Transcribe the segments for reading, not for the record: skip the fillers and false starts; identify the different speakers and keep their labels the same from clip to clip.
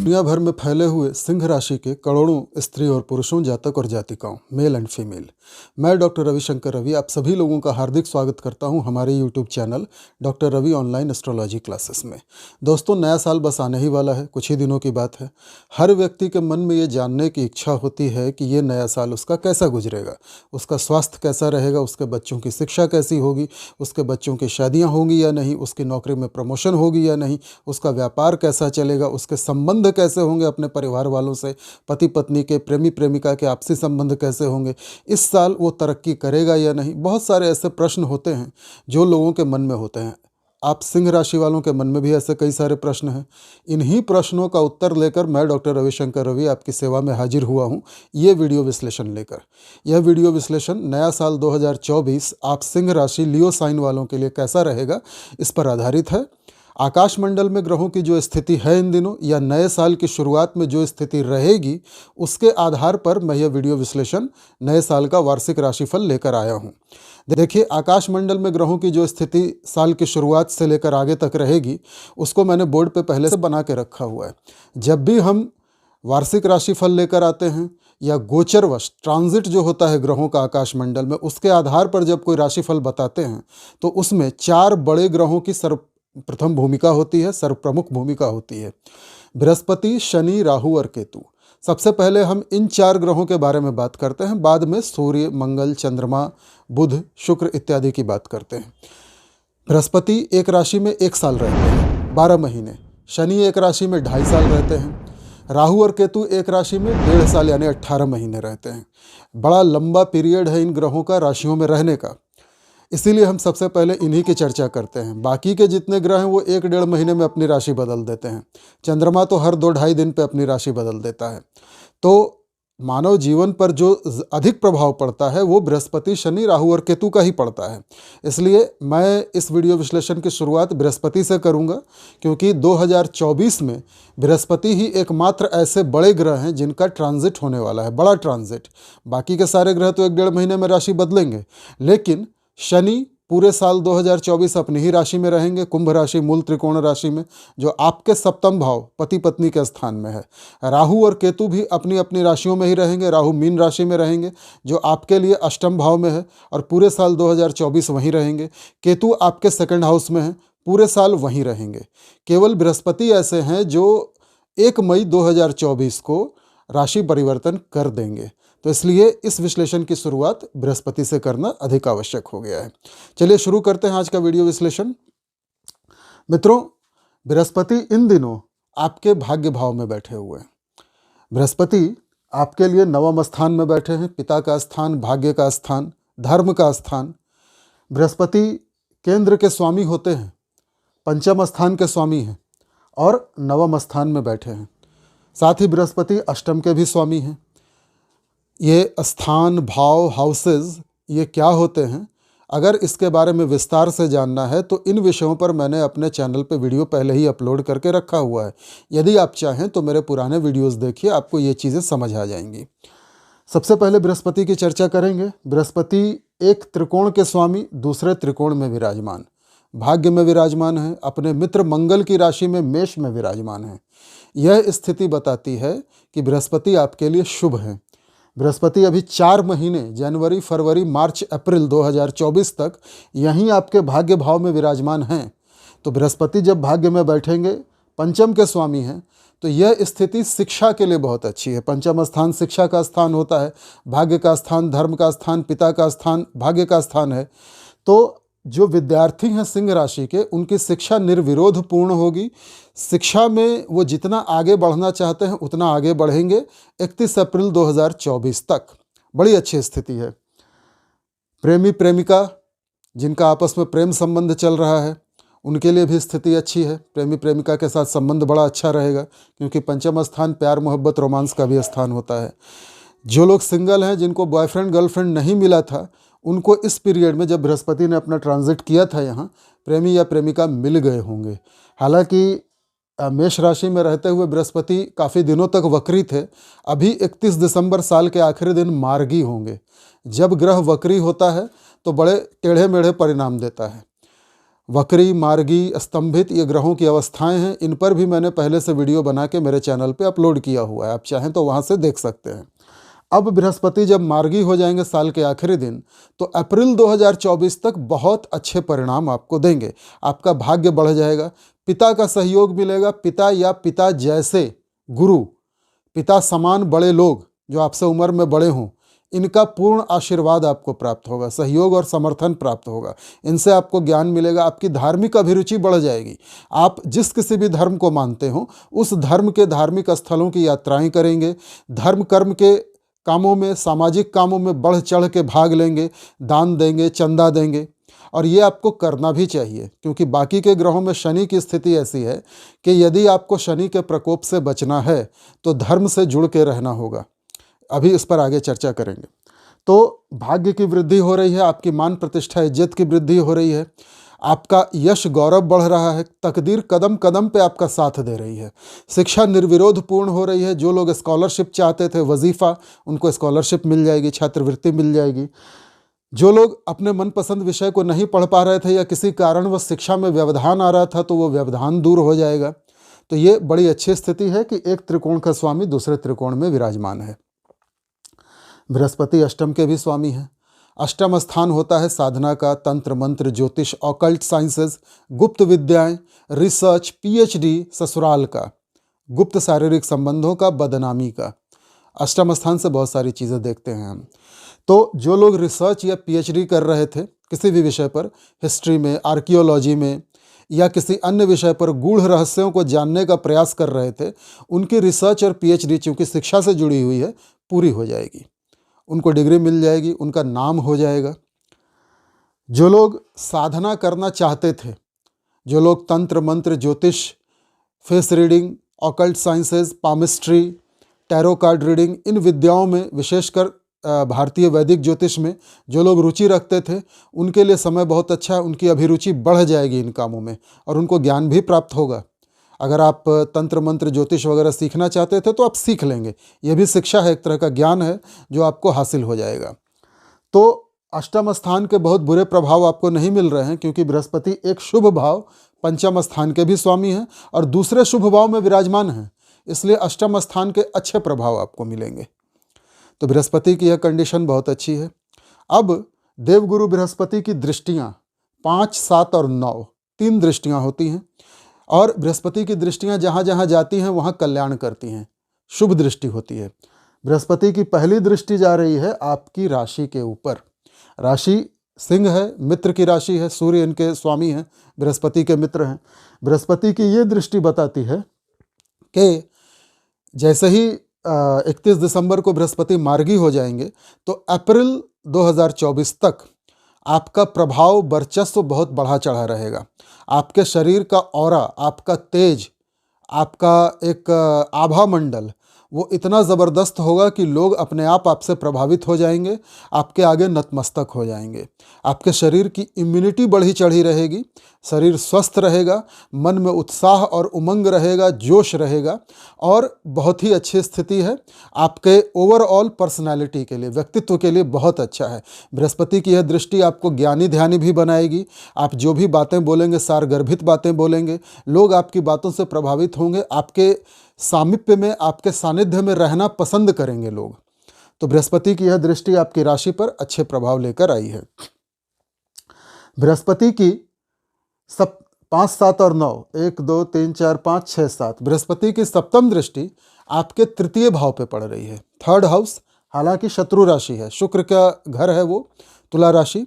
Speaker 1: दुनिया भर में फैले हुए सिंह राशि के करोड़ों स्त्री और पुरुषों, जातक और जातिकाओं, मेल एंड फीमेल, मैं डॉक्टर रविशंकर रवि आप सभी लोगों का हार्दिक स्वागत करता हूं हमारे YouTube channel doctor Ravi online astrology classes में। दोस्तों, नया साल बस आने ही वाला है, कुछ ही दिनों की बात है। हर व्यक्ति के मन में ये जानने की इच्छा होती है कि ये नया साल उसका कैसा गुजरेगा, उसका स्वास्थ्य कैसा रहेगा, उसके बच्चों की शिक्षा कैसी होगी, उसके बच्चों की शादियाँ होंगी या नहीं, उसकी नौकरी में प्रमोशन होगी या नहीं, उसका व्यापार कैसा चलेगा, उसके संबंध कैसे होंगे अपने परिवार वालों से, पति पत्नी के, प्रेमी प्रेमिका के आपसी संबंध कैसे होंगे, इस साल वो तरक्की करेगा या नहीं। बहुत सारे ऐसे प्रश्न होते हैं जो लोगों के मन में होते हैं। आप सिंह राशि वालों के मन में भी ऐसे कई सारे प्रश्न हैं। इन्हीं प्रश्नों का उत्तर लेकर मैं डॉक्टर रविशंकर रवि आपकी सेवा में हाजिर हुआ हूं, ये वीडियो विश्लेषण लेकर। यह वीडियो विश्लेषण नया साल 2024 आप सिंह राशि लियो साइन वालों के लिए कैसा रहेगा, इस पर आधारित है। आकाशमंडल में ग्रहों की जो स्थिति है इन दिनों, या नए साल की शुरुआत में जो स्थिति रहेगी, उसके आधार पर मैं यह वीडियो विश्लेषण नए साल का वार्षिक राशिफल लेकर आया हूं। देखिए, आकाशमंडल में ग्रहों की जो स्थिति साल की शुरुआत से लेकर आगे तक रहेगी, उसको मैंने बोर्ड पे पहले से बना के रखा हुआ है। जब भी हम वार्षिक राशिफल लेकर आते हैं या गोचरवश ट्रांजिट जो होता है ग्रहों का आकाशमंडल में, उसके आधार पर जब कोई राशिफल बताते हैं तो उसमें 4 बड़े ग्रहों की सर्वप्रथम भूमिका होती है, सर्वप्रमुख भूमिका होती है। बृहस्पति, शनि, राहु और केतु। सबसे पहले हम इन 4 ग्रहों के बारे में बात करते हैं, बाद में सूर्य, मंगल, चंद्रमा, बुध, शुक्र इत्यादि की बात करते हैं। बृहस्पति एक राशि में 1 साल रहते हैं, 12 महीने। शनि एक राशि में 2.5 साल रहते हैं। राहु और केतु एक राशि में 1.5 साल यानी 18 महीने रहते हैं। बड़ा लंबा पीरियड है इन ग्रहों का राशियों में रहने का, इसीलिए हम सबसे पहले इन्हीं की चर्चा करते हैं। बाकी के जितने ग्रह हैं वो 1-1.5 महीने में अपनी राशि बदल देते हैं। चंद्रमा तो हर 2-2.5 दिन पे अपनी राशि बदल देता है। तो मानव जीवन पर जो अधिक प्रभाव पड़ता है वो बृहस्पति, शनि, राहु और केतु का ही पड़ता है। इसलिए मैं इस वीडियो विश्लेषण की शुरुआत बृहस्पति से करूंगा, क्योंकि 2024 में बृहस्पति ही एकमात्र ऐसे बड़े ग्रह हैं जिनका ट्रांजिट होने वाला है, बड़ा ट्रांजिट। बाकी के सारे ग्रह तो 1-1.5 महीने में राशि बदलेंगे, लेकिन शनि पूरे साल 2024 अपनी ही राशि में रहेंगे, कुंभ राशि, मूल त्रिकोण राशि में, जो आपके सप्तम भाव पति पत्नी के स्थान में है। राहु और केतु भी अपनी अपनी राशियों में ही रहेंगे। राहु मीन राशि में रहेंगे जो आपके लिए अष्टम भाव में है, और पूरे साल 2024 वहीं रहेंगे। केतु आपके सेकंड हाउस में है, पूरे साल वहीं रहेंगे। केवल बृहस्पति ऐसे हैं जो 1 मई 2024 को राशि परिवर्तन कर देंगे। तो इसलिए इस विश्लेषण की शुरुआत बृहस्पति से करना अधिक आवश्यक हो गया है। चलिए शुरू करते हैं आज का वीडियो विश्लेषण। मित्रों, बृहस्पति इन दिनों आपके भाग्य भाव में बैठे हुए हैं। बृहस्पति आपके लिए 9वें स्थान में बैठे हैं, पिता का स्थान, भाग्य का स्थान, धर्म का स्थान। बृहस्पति केंद्र के स्वामी होते हैं, पंचम स्थान के स्वामी हैं और 9वें स्थान में बैठे हैं। साथ ही बृहस्पति अष्टम के भी स्वामी हैं। ये स्थान, भाव, हाउसेज, ये क्या होते हैं, अगर इसके बारे में विस्तार से जानना है तो इन विषयों पर मैंने अपने चैनल पे वीडियो पहले ही अपलोड करके रखा हुआ है। यदि आप चाहें तो मेरे पुराने वीडियोस देखिए, आपको ये चीज़ें समझ आ जाएंगी। सबसे पहले बृहस्पति की चर्चा करेंगे। बृहस्पति एक त्रिकोण के स्वामी दूसरे त्रिकोण में विराजमान, भाग्य में विराजमान है, अपने मित्र मंगल की राशि में मेष में विराजमान है। यह स्थिति बताती है कि बृहस्पति आपके लिए शुभ है। बृहस्पति अभी 4 महीने जनवरी, फरवरी, मार्च, अप्रैल 2024 तक यहीं आपके भाग्य भाव में विराजमान हैं। तो बृहस्पति जब भाग्य में बैठेंगे, पंचम के स्वामी हैं, तो यह स्थिति शिक्षा के लिए बहुत अच्छी है। पंचम स्थान शिक्षा का स्थान होता है, भाग्य का स्थान, धर्म का स्थान, पिता का स्थान, भाग्य का स्थान है। तो जो विद्यार्थी हैं सिंह राशि के, उनकी शिक्षा निर्विरोध पूर्ण होगी। शिक्षा में वो जितना आगे बढ़ना चाहते हैं उतना आगे बढ़ेंगे 31 अप्रैल 2024 तक। बड़ी अच्छी स्थिति है। प्रेमी प्रेमिका जिनका आपस में प्रेम संबंध चल रहा है, उनके लिए भी स्थिति अच्छी है। प्रेमी प्रेमिका के साथ संबंध बड़ा अच्छा रहेगा, क्योंकि पंचम स्थान प्यार, मोहब्बत, रोमांस का भी स्थान होता है। जो लोग सिंगल हैं, जिनको बॉयफ्रेंड गर्लफ्रेंड नहीं मिला था, उनको इस पीरियड में जब बृहस्पति ने अपना ट्रांजिट किया था यहाँ, प्रेमी या प्रेमिका मिल गए होंगे। हालांकि मेष राशि में रहते हुए बृहस्पति काफ़ी दिनों तक वक्री थे। अभी 31 दिसंबर साल के आखिरी दिन मार्गी होंगे। जब ग्रह वक्री होता है तो बड़े टेढ़े मेढ़े परिणाम देता है। वक्री, मार्गी, स्तंभित, ये ग्रहों की अवस्थाएं हैं। इन पर भी मैंने पहले से वीडियो बना के मेरे चैनल पे अपलोड किया हुआ है, आप चाहें तो वहाँ से देख सकते हैं। अब बृहस्पति जब मार्गी हो जाएंगे साल के आखिरी दिन, तो अप्रैल 2024 तक बहुत अच्छे परिणाम आपको देंगे। आपका भाग्य बढ़ जाएगा, पिता का सहयोग मिलेगा, पिता या पिता जैसे गुरु, पिता समान बड़े लोग जो आपसे उम्र में बड़े हों, इनका पूर्ण आशीर्वाद आपको प्राप्त होगा, सहयोग और समर्थन प्राप्त होगा। इनसे आपको ज्ञान मिलेगा, आपकी धार्मिक अभिरुचि बढ़ जाएगी। आप जिस किसी भी धर्म को मानते हो, उस धर्म के धार्मिक स्थलों की यात्राएं करेंगे, धर्म कर्म के कामों में, सामाजिक कामों में बढ़ चढ़ के भाग लेंगे, दान देंगे, चंदा देंगे। और ये आपको करना भी चाहिए, क्योंकि बाकी के ग्रहों में शनि की स्थिति ऐसी है कि यदि आपको शनि के प्रकोप से बचना है तो धर्म से जुड़ के रहना होगा। अभी इस पर आगे चर्चा करेंगे। तो भाग्य की वृद्धि हो रही है, आपकी मान प्रतिष्ठा इज्जत की वृद्धि हो रही है, आपका यश गौरव बढ़ रहा है, तकदीर कदम कदम पे आपका साथ दे रही है, शिक्षा निर्विरोध पूर्ण हो रही है। जो लोग स्कॉलरशिप चाहते थे, वजीफ़ा, उनको स्कॉलरशिप मिल जाएगी, छात्रवृत्ति मिल जाएगी। जो लोग अपने मनपसंद विषय को नहीं पढ़ पा रहे थे या किसी कारण वह शिक्षा में व्यवधान आ रहा था, तो वो व्यवधान दूर हो जाएगा। तो ये बड़ी अच्छी स्थिति है कि एक त्रिकोण का स्वामी दूसरे त्रिकोण में विराजमान है। बृहस्पति अष्टम के भी स्वामी हैं। अष्टम स्थान होता है साधना का, तंत्र मंत्र, ज्योतिष, ऑकल्ट साइंसेस, गुप्त विद्याएं, रिसर्च, पीएचडी, ससुराल का, गुप्त शारीरिक संबंधों का, बदनामी का। अष्टम स्थान से बहुत सारी चीज़ें देखते हैं हम। तो जो लोग रिसर्च या पीएचडी कर रहे थे किसी भी विषय पर, हिस्ट्री में, आर्कियोलॉजी में या किसी अन्य विषय पर गूढ़ रहस्यों को जानने का प्रयास कर रहे थे, उनकी रिसर्च और पीएचडी चूँकि शिक्षा से जुड़ी हुई है, पूरी हो जाएगी, उनको डिग्री मिल जाएगी, उनका नाम हो जाएगा। जो लोग साधना करना चाहते थे, जो लोग तंत्र मंत्र, ज्योतिष, face reading, occult sciences, palmistry, tarot card reading, इन विद्याओं में, विशेषकर भारतीय वैदिक ज्योतिष में जो लोग रुचि रखते थे, उनके लिए समय बहुत अच्छा है। उनकी अभिरुचि बढ़ जाएगी इन कामों में और उनको ज्ञान भी प्राप्त होगा। अगर आप तंत्र मंत्र, ज्योतिष वगैरह सीखना चाहते थे तो आप सीख लेंगे। यह भी शिक्षा है, एक तरह का ज्ञान है जो आपको हासिल हो जाएगा। तो अष्टम स्थान के बहुत बुरे प्रभाव आपको नहीं मिल रहे हैं, क्योंकि बृहस्पति एक शुभ भाव पंचम स्थान के भी स्वामी हैं और दूसरे शुभ भाव में विराजमान हैं, इसलिए अष्टम स्थान के अच्छे प्रभाव आपको मिलेंगे। तो बृहस्पति की यह कंडीशन बहुत अच्छी है। अब देवगुरु बृहस्पति की दृष्टियाँ 5, 7 और 9, 3 दृष्टियाँ होती हैं और बृहस्पति की दृष्टियाँ जहाँ जहाँ जाती हैं वहाँ कल्याण करती हैं, शुभ दृष्टि होती है। बृहस्पति की पहली दृष्टि जा रही है आपकी राशि के ऊपर। राशि सिंह है, मित्र की राशि है, सूर्य इनके स्वामी हैं, बृहस्पति के मित्र हैं। बृहस्पति की ये दृष्टि बताती है कि जैसे ही 31 दिसंबर को बृहस्पति मार्गी हो जाएंगे तो अप्रैल 2024 तक आपका प्रभाव, वर्चस्व बहुत बढ़ा चढ़ा रहेगा। आपके शरीर का ऑरा, आपका तेज, आपका एक आभा मंडल, वो इतना ज़बरदस्त होगा कि लोग अपने आप आपसे प्रभावित हो जाएंगे, आपके आगे नतमस्तक हो जाएंगे। आपके शरीर की इम्यूनिटी बढ़ी चढ़ी रहेगी, शरीर स्वस्थ रहेगा, मन में उत्साह और उमंग रहेगा, जोश रहेगा और बहुत ही अच्छी स्थिति है। आपके ओवरऑल पर्सनालिटी के लिए, व्यक्तित्व के लिए बहुत अच्छा है। बृहस्पति की यह दृष्टि आपको ज्ञानी ध्यानी भी बनाएगी। आप जो भी बातें बोलेंगे, सारगर्भित बातें बोलेंगे, लोग आपकी बातों से प्रभावित होंगे, आपके सामीप्य में, आपके सानिध्य में रहना पसंद करेंगे लोग। तो बृहस्पति की यह दृष्टि आपकी राशि पर अच्छे प्रभाव लेकर आई है। बृहस्पति की 5, 7 और 9, 1, 2, 3, 4, 5, 6, 7, बृहस्पति की सप्तम दृष्टि आपके तृतीय भाव पे पड़ रही है, 3rd हाउस। हालांकि शत्रु राशि है, शुक्र का घर है वो, तुला राशि।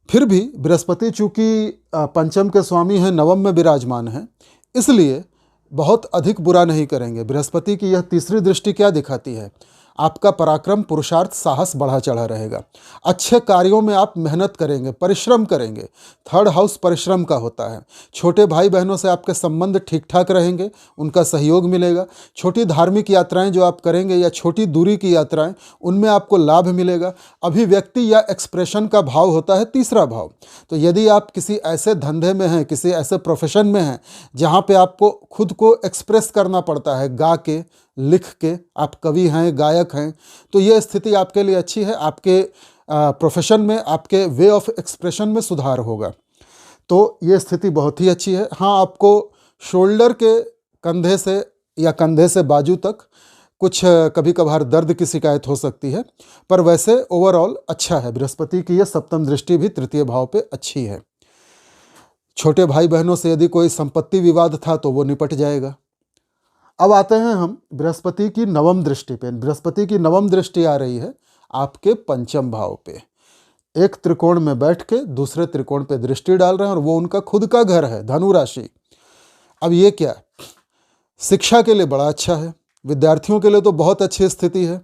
Speaker 1: फिर भी बृहस्पति चूंकि पंचम के स्वामी हैं, नवम में विराजमान है, इसलिए बहुत अधिक बुरा नहीं करेंगे। बृहस्पति की यह तीसरी दृष्टि क्या दिखाती है? आपका पराक्रम, पुरुषार्थ, साहस बढ़ा चढ़ा रहेगा। अच्छे कार्यों में आप मेहनत करेंगे, परिश्रम करेंगे। 3rd हाउस परिश्रम का होता है। छोटे भाई बहनों से आपके संबंध ठीक ठाक रहेंगे, उनका सहयोग मिलेगा। छोटी धार्मिक यात्राएं जो आप करेंगे या छोटी दूरी की यात्राएं, उनमें आपको लाभ मिलेगा। अभिव्यक्ति या एक्सप्रेशन का भाव होता है 3रा भाव। तो यदि आप किसी ऐसे धंधे में हैं, किसी ऐसे प्रोफेशन में हैं जहाँ पे आपको खुद को एक्सप्रेस करना पड़ता है, गा के, लिख के, आप कवि हैं, गायक हैं, तो ये स्थिति आपके लिए अच्छी है। आपके प्रोफेशन में, आपके वे ऑफ एक्सप्रेशन में सुधार होगा। तो ये स्थिति बहुत ही अच्छी है। हाँ, आपको शोल्डर के कंधे से या कंधे से बाजू तक कुछ कभी कभार दर्द की शिकायत हो सकती है, पर वैसे ओवरऑल अच्छा है। बृहस्पति की ये सप्तम दृष्टि भी तृतीय भाव पे अच्छी है। छोटे भाई बहनों से यदि कोई संपत्ति विवाद था तो वो निपट जाएगा। अब आते हैं हम बृहस्पति की नवम दृष्टि पे। बृहस्पति की नवम दृष्टि आ रही है आपके पंचम भाव पे। एक त्रिकोण में बैठ के दूसरे त्रिकोण पे दृष्टि डाल रहे हैं और वो उनका खुद का घर है, धनु राशि। अब ये क्या है? शिक्षा के लिए बड़ा अच्छा है, विद्यार्थियों के लिए तो बहुत अच्छी स्थिति है,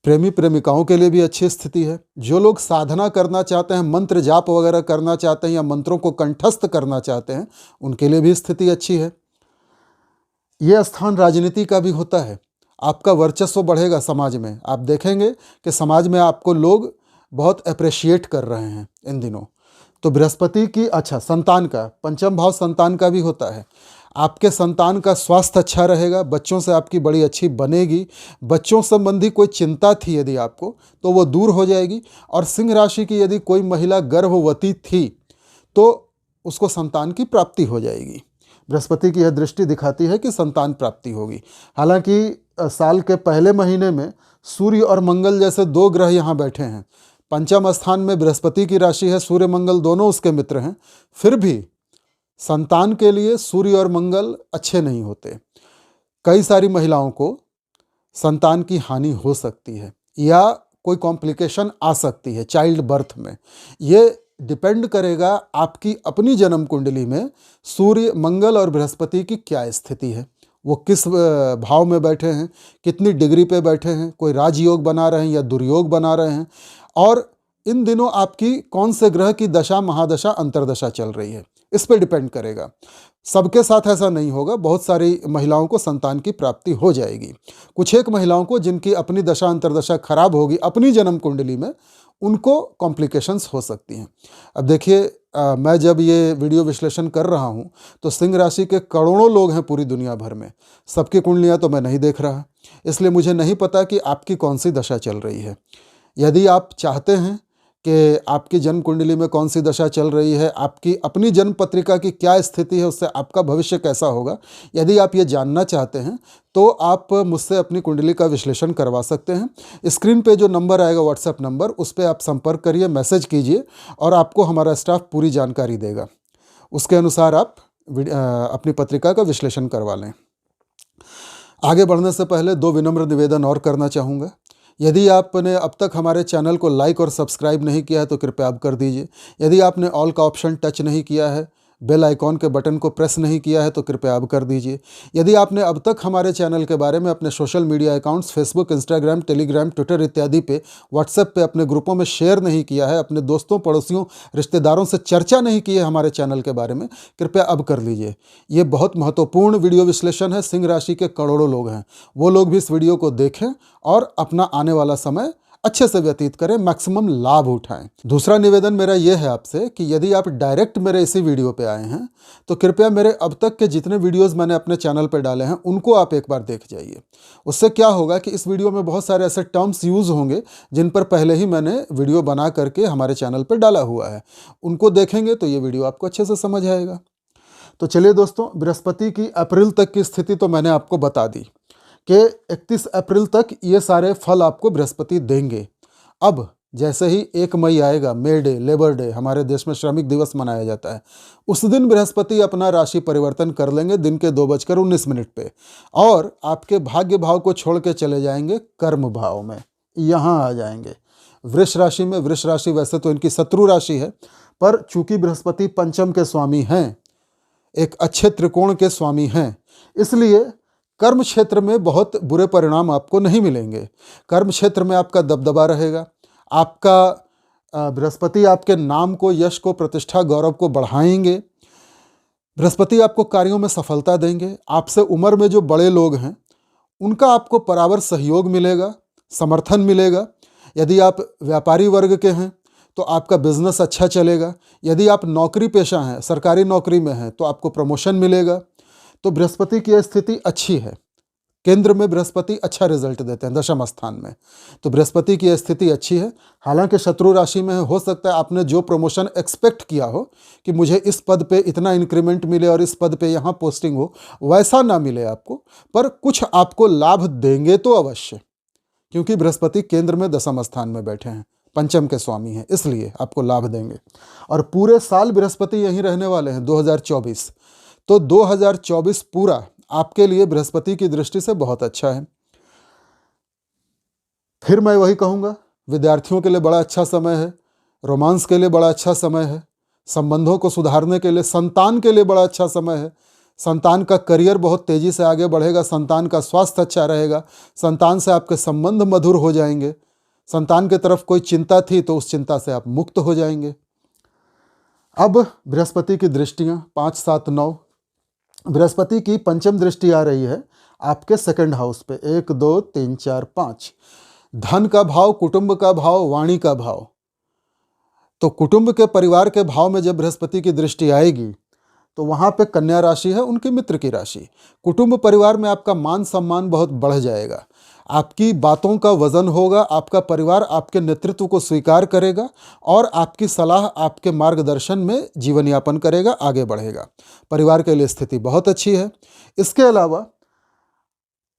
Speaker 1: प्रेमी प्रेमिकाओं के लिए भी अच्छी स्थिति है। जो लोग साधना करना चाहते हैं, मंत्र जाप वगैरह करना चाहते हैं या मंत्रों को कंठस्थ करना चाहते हैं, उनके लिए भी स्थिति अच्छी है। यह स्थान राजनीति का भी होता है। आपका वर्चस्व बढ़ेगा समाज में। आप देखेंगे कि समाज में आपको लोग बहुत अप्रिशिएट कर रहे हैं इन दिनों। तो बृहस्पति की संतान का, पंचम भाव संतान का भी होता है। आपके संतान का स्वास्थ्य अच्छा रहेगा, बच्चों से आपकी बड़ी अच्छी बनेगी। बच्चों संबंधी कोई चिंता थी यदि आपको तो वो दूर हो जाएगी। और सिंह राशि की यदि कोई महिला गर्भवती थी तो उसको संतान की प्राप्ति हो जाएगी। बृहस्पति की यह दृष्टि दिखाती है कि संतान प्राप्ति होगी। हालांकि साल के पहले महीने में सूर्य और मंगल जैसे दो ग्रह यहाँ बैठे हैं। पंचम स्थान में बृहस्पति की राशि है, सूर्य मंगल दोनों उसके मित्र हैं। फिर भी संतान के लिए सूर्य और मंगल अच्छे नहीं होते। कई सारी महिलाओं को संतान की हानि हो सकती है या कोई कॉम्प्लिकेशन आ सकती है चाइल्ड बर्थ में। ये डिपेंड करेगा आपकी अपनी जन्म कुंडली में सूर्य, मंगल और बृहस्पति की क्या स्थिति है, वो किस भाव में बैठे हैं, कितनी डिग्री पे बैठे हैं, कोई राजयोग बना रहे हैं या दुर्योग बना रहे हैं, और इन दिनों आपकी कौन से ग्रह की दशा, महादशा, अंतरदशा चल रही है, इस पे डिपेंड करेगा। सबके साथ ऐसा नहीं होगा। बहुत सारी महिलाओं को संतान की प्राप्ति हो जाएगी। कुछ एक महिलाओं को जिनकी अपनी दशा अंतरदशा खराब होगी अपनी जन्म कुंडली में, उनको कॉम्प्लिकेशंस हो सकती हैं। अब देखिए, मैं जब ये वीडियो विश्लेषण कर रहा हूँ तो सिंह राशि के करोड़ों लोग हैं पूरी दुनिया भर में। सबकी कुंडलियाँ तो मैं नहीं देख रहा, इसलिए मुझे नहीं पता कि आपकी कौन सी दशा चल रही है। यदि आप चाहते हैं कि आपकी जन्म कुंडली में कौन सी दशा चल रही है, आपकी अपनी जन्म पत्रिका की क्या स्थिति है, उससे आपका भविष्य कैसा होगा, यदि आप ये जानना चाहते हैं तो आप मुझसे अपनी कुंडली का विश्लेषण करवा सकते हैं। स्क्रीन पे जो नंबर आएगा व्हाट्सएप नंबर, उस पर आप संपर्क करिए, मैसेज कीजिए और आपको हमारा स्टाफ पूरी जानकारी देगा। उसके अनुसार आप अपनी पत्रिका का विश्लेषण करवा लें। आगे बढ़ने से पहले दो विनम्र निवेदन और करना चाहूँगा। यदि आपने अब तक हमारे चैनल को लाइक और सब्सक्राइब नहीं किया है तो कृपया आप कर दीजिए। यदि आपने ऑल का ऑप्शन टच नहीं किया है, बेल आइकॉन के बटन को प्रेस नहीं किया है तो कृपया अब कर दीजिए। यदि आपने अब तक हमारे चैनल के बारे में अपने social media accounts Facebook, Instagram, Telegram, Twitter इत्यादि पे, व्हाट्सएप पे अपने ग्रुपों में शेयर नहीं किया है, अपने दोस्तों, पड़ोसियों, रिश्तेदारों से चर्चा नहीं की है हमारे चैनल के बारे में, कृपया अब कर लीजिए। ये बहुत महत्वपूर्ण वीडियो विश्लेषण है। सिंह राशि के करोड़ों लोग हैं, वो लोग भी इस वीडियो को देखें और अपना आने वाला समय अच्छे से व्यतीत करें, मैक्सिमम लाभ उठाएं। दूसरा निवेदन मेरा यह है आपसे कि यदि आप डायरेक्ट मेरे इसी वीडियो पे आए हैं तो कृपया मेरे अब तक के जितने वीडियोस मैंने अपने चैनल पे डाले हैं उनको आप एक बार देख जाइए। उससे क्या होगा कि इस वीडियो में बहुत सारे ऐसे टर्म्स यूज़ होंगे जिन पर पहले ही मैंने वीडियो बना करके हमारे चैनल पर डाला हुआ है। उनको देखेंगे तो ये वीडियो आपको अच्छे से समझ आएगा। तो चलिए दोस्तों, बृहस्पति की अप्रैल तक की स्थिति तो मैंने आपको बता दी कि 31 अप्रैल तक ये सारे फल आपको बृहस्पति देंगे। अब जैसे ही 1 मई आएगा, मे डे, लेबर डे, हमारे देश में श्रमिक दिवस मनाया जाता है, उस दिन बृहस्पति अपना राशि परिवर्तन कर लेंगे दिन के 2:19 पे, और आपके भाग्य भाव को छोड़ के चले जाएंगे कर्म भाव में, यहाँ आ जाएंगे वृष राशि में। वृष राशि वैसे तो इनकी शत्रु राशि है, पर चूंकि बृहस्पति पंचम के स्वामी हैं, एक अच्छे त्रिकोण के स्वामी हैं, इसलिए कर्म क्षेत्र में बहुत बुरे परिणाम आपको नहीं मिलेंगे। कर्म क्षेत्र में आपका दबदबा रहेगा। आपका बृहस्पति आपके नाम को, यश को, प्रतिष्ठा, गौरव को बढ़ाएंगे। बृहस्पति आपको कार्यों में सफलता देंगे। आपसे उम्र में जो बड़े लोग हैं उनका आपको बराबर सहयोग मिलेगा, समर्थन मिलेगा। यदि आप व्यापारी वर्ग के हैं तो आपका बिजनेस अच्छा चलेगा। यदि आप नौकरी पेशा हैं, सरकारी नौकरी में हैं, तो आपको प्रमोशन मिलेगा। तो बृहस्पति की स्थिति अच्छी है। केंद्र में बृहस्पति अच्छा रिजल्ट देते हैं दशम स्थान में, तो बृहस्पति की स्थिति अच्छी है। हालांकि शत्रु राशि में है, हो सकता है आपने जो प्रमोशन एक्सपेक्ट किया हो कि मुझे इस पद पे इतना इंक्रीमेंट मिले और इस पद पे यहाँ पोस्टिंग हो, वैसा ना मिले आपको, पर कुछ आपको लाभ देंगे तो अवश्य, क्योंकि बृहस्पति केंद्र में दशम स्थान में बैठे हैं, पंचम के स्वामी हैं, इसलिए आपको लाभ देंगे। और पूरे साल बृहस्पति यहीं रहने वाले हैं 2024, तो 2024 पूरा आपके लिए बृहस्पति की दृष्टि से बहुत अच्छा है। फिर मैं वही कहूँगा, विद्यार्थियों के लिए बड़ा अच्छा समय है, रोमांस के लिए बड़ा अच्छा समय है, संबंधों को सुधारने के लिए, संतान के लिए बड़ा अच्छा समय है। संतान का करियर बहुत तेजी से आगे बढ़ेगा, संतान का स्वास्थ्य अच्छा रहेगा, संतान से आपके संबंध मधुर हो जाएंगे, संतान की तरफ कोई चिंता थी तो उस चिंता से आप मुक्त हो जाएंगे। अब बृहस्पति की दृष्टियाँ 5, 7, 9, बृहस्पति की पंचम दृष्टि आ रही है आपके सेकंड हाउस पे, 1, 2, 3, 4, 5, धन का भाव, कुटुंब का भाव, वाणी का भाव। तो कुटुंब के परिवार के भाव में जब बृहस्पति की दृष्टि आएगी तो वहाँ पे कन्या राशि है, उनके मित्र की राशि। कुटुंब परिवार में आपका मान सम्मान बहुत बढ़ जाएगा, आपकी बातों का वजन होगा, आपका परिवार आपके नेतृत्व को स्वीकार करेगा और आपकी सलाह, आपके मार्गदर्शन में जीवन यापन करेगा, आगे बढ़ेगा। परिवार के लिए स्थिति बहुत अच्छी है। इसके अलावा